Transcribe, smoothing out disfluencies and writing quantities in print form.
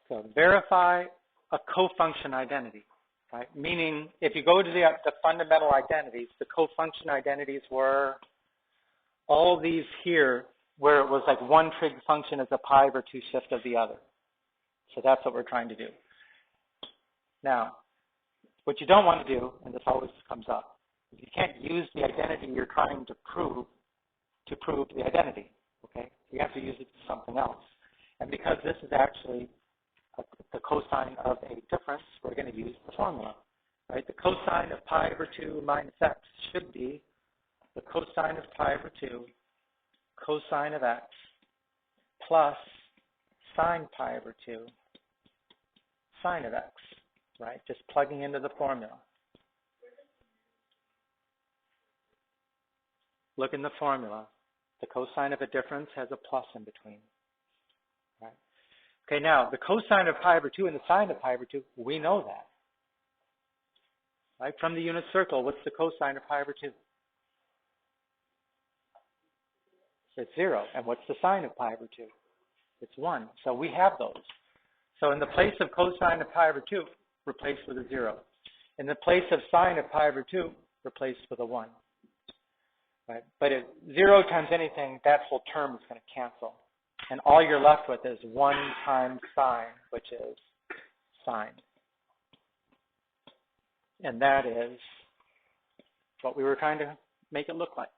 So verify a cofunction identity, right? Meaning, if you go to the fundamental identities, the cofunction identities were all these here, where it was like one trig function is a pi over 2 shift of the other. So that's what we're trying to do. Now, what you don't want to do, and this always comes up, is you can't use the identity you're trying to prove the identity. Okay? You have to use it to something else. And because this is actually the cosine of a difference, we're going to use the formula. Right? The cosine of pi over 2 minus x should be the cosine of pi over 2 cosine of x plus sine pi over 2 sine of x. Right? Just plugging into the formula. Look in the formula. The cosine of a difference has a plus in between. Right? Okay, now, the cosine of pi over 2 and the sine of pi over 2, we know that. Right? From the unit circle, what's the cosine of pi over 2? It's 0. And what's the sine of pi over 2? It's 1. So we have those. So in the place of cosine of pi over 2, replace with a 0. In the place of sine of pi over 2, replace with a 1. Right? But if 0 times anything, that whole term is going to cancel. And all you're left with is 1 times sine, which is sine. And that is what we were trying to make it look like.